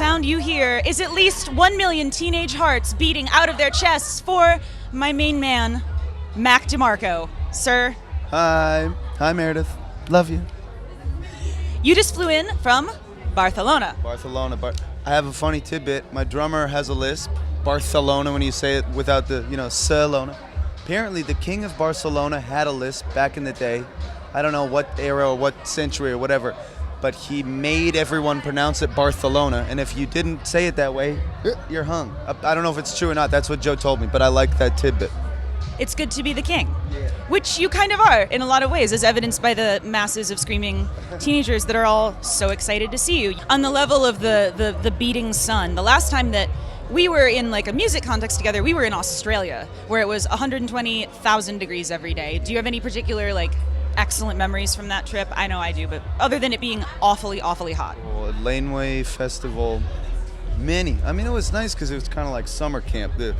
sound you hear is at least 1 million teenage hearts beating out of their chests for my main man, Mac DeMarco. Sir. Hi. Hi, Meredith. Love you. You just flew in from Barcelona. I have a funny tidbit. My drummer has a lisp. Barcelona, when you say it without the, Barcelona. Apparently, the king of Barcelona had a lisp back in the day. I don't know what era or what century or whatever, but he made everyone pronounce it Barcelona, and if you didn't say it that way, you're hung. I don't know if it's true or not. That's what Joe told me, but I like that tidbit. It's good to be the king, yeah. Which you kind of are in a lot of ways, as evidenced by the masses of screaming teenagers that are all so excited to see you. On the level of the beating sun, the last time that we were in like a music context together, we were in Australia, where it was 120,000 degrees every day. Do you have any particular excellent memories from that trip? I know I do, but other than it being awfully, awfully hot. Well, Laneway Festival, many. I mean, it was nice because it was kind of like summer camp. The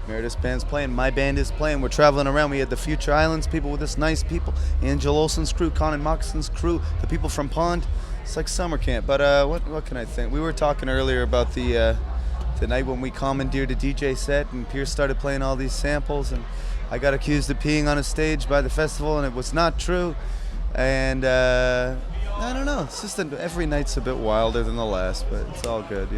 Meredith's band's playing, my band is playing. We're traveling around. We had the Future Islands people with us, nice people. Angel Olsen's crew, Conan Moxon's crew, the people from Pond. It's like summer camp. But what can I think? We were talking earlier about the night when we commandeered a DJ set and Pierce started playing all these samples, and I got accused of peeing on a stage by the festival, and it was not true. And I don't know. It's just every night's a bit wilder than the last, but it's all good,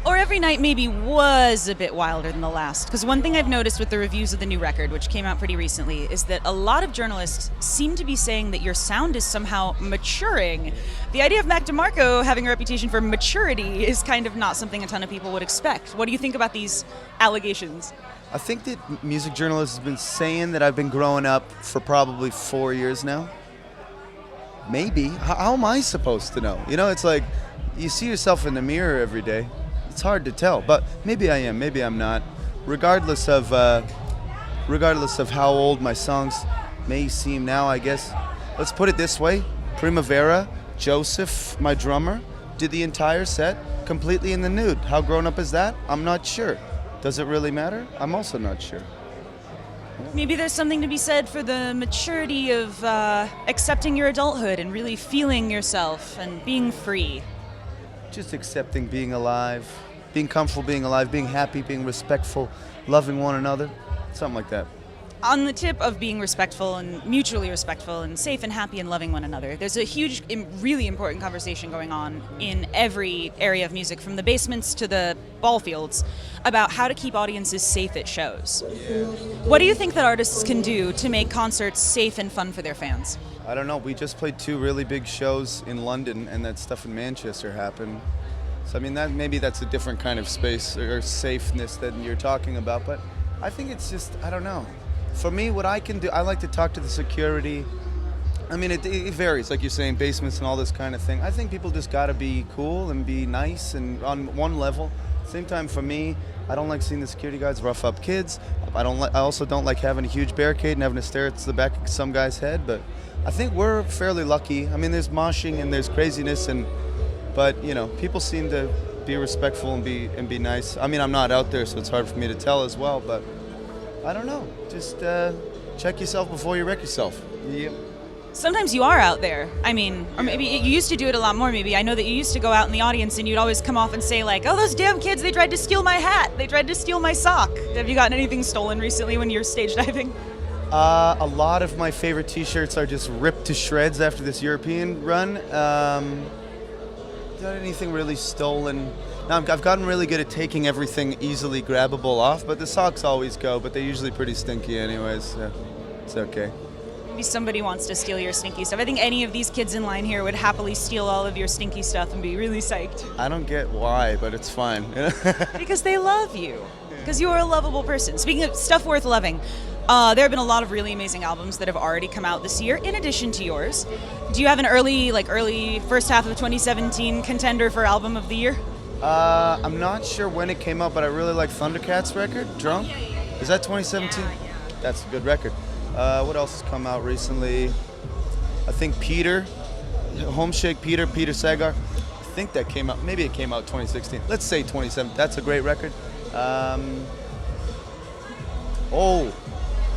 Or every night maybe was a bit wilder than the last. Because one thing I've noticed with the reviews of the new record, which came out pretty recently, is that a lot of journalists seem to be saying that your sound is somehow maturing. The idea of Mac DeMarco having a reputation for maturity is kind of not something a ton of people would expect. What do you think about these allegations? I think that music journalists have been saying that I've been growing up for probably 4 years now. Maybe. How am I supposed to know? It's like you see yourself in the mirror every day. It's hard to tell, but maybe I am, maybe I'm not. Regardless of how old my songs may seem now, I guess. Let's put it this way: Primavera, Joseph, my drummer, did the entire set completely in the nude. How grown up is that? I'm not sure. Does it really matter? I'm also not sure. Maybe there's something to be said for the maturity of accepting your adulthood and really feeling yourself and being free. Just accepting being alive, being comfortable being alive, being happy, being respectful, loving one another, something like that. On the tip of being respectful and mutually respectful and safe and happy and loving one another, there's a huge, really important conversation going on in every area of music, from the basements to the ball fields, about how to keep audiences safe at shows. Yeah. What do you think that artists can do to make concerts safe and fun for their fans? I don't know. We just played 2 really big shows in London, and that stuff in Manchester happened. So, I mean, maybe that's a different kind of space or safeness that you're talking about. But I think it's just, I don't know. For me, what I can do, I like to talk to the security. I mean, it varies, like you're saying, basements and all this kind of thing. I think people just got to be cool and be nice and on one level. Same time, for me, I don't like seeing the security guards rough up kids. I also don't like having a huge barricade and having to stare at the back of some guy's head. But I think we're fairly lucky. I mean, there's moshing and there's craziness, but people seem to be respectful and be nice. I mean, I'm not out there, so it's hard for me to tell as well. But I don't know. Just check yourself before you wreck yourself. Yeah. Sometimes you are out there. I mean, or maybe you used to do it a lot more, maybe. I know that you used to go out in the audience and you'd always come off and say, oh, those damn kids, they tried to steal my hat. They tried to steal my sock. Have you gotten anything stolen recently when you're stage diving? A lot of my favorite T-shirts are just ripped to shreds after this European run. Not anything really stolen. Now, I've gotten really good at taking everything easily grabbable off, but the socks always go, but they're usually pretty stinky anyways, so it's okay. Maybe somebody wants to steal your stinky stuff. I think any of these kids in line here would happily steal all of your stinky stuff and be really psyched. I don't get why, but it's fine. Because they love you. Because you are a lovable person. Speaking of stuff worth loving, there have been a lot of really amazing albums that have already come out this year, in addition to yours. Do you have an early first half of 2017 contender for album of the year? I'm not sure when it came out, but I really like Thundercat's record, Drunk. Is that 2017? Yeah. That's a good record. What else has come out recently? I think Peter Sagar. I think that came out, maybe it came out 2016. Let's say 2017. That's a great record.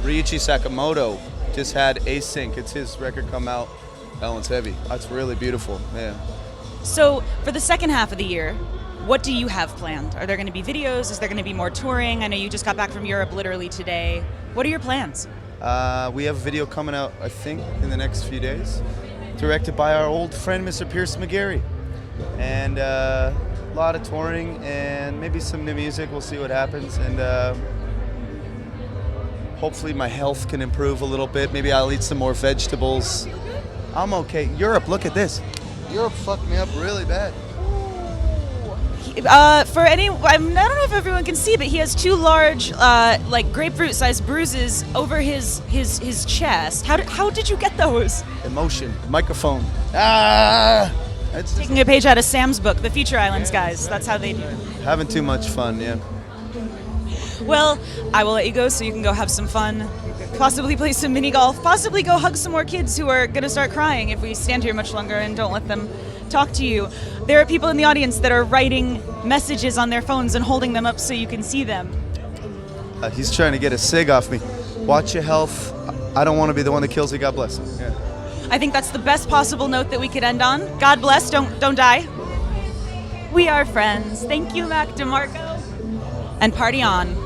Ryuichi Sakamoto just had Async. It's his record come out. That one's heavy. That's really beautiful. Yeah. So for the second half of the year, What do you have planned? Are there going to be videos? Is there going to be more touring? I know you just got back from Europe literally today. What are your plans? We have a video coming out, I think, in the next few days, directed by our old friend, Mr. Pierce McGarry. And a lot of touring and maybe some new music. We'll see what happens. And hopefully my health can improve a little bit. Maybe I'll eat some more vegetables. I'm okay. Europe, look at this. Europe fucked me up really bad. I don't know if everyone can see, but he has two large, like grapefruit-sized bruises over his chest. How did you get those? Emotion, microphone. Ah! It's Taking a page out of Sam's book, The Future Islands guys. That's how they do it. Having too much fun, yeah. Well, I will let you go so you can go have some fun, possibly play some mini golf, possibly go hug some more kids who are going to start crying if we stand here much longer and don't let them talk to you. There are people in the audience that are writing messages on their phones and holding them up so you can see them. He's trying to get a cig off me. Watch your health. I don't want to be the one that kills you. God bless him. Yeah. I think that's the best possible note that we could end on. God bless. Don't die. We are friends. Thank you, Mac DeMarco. And party on.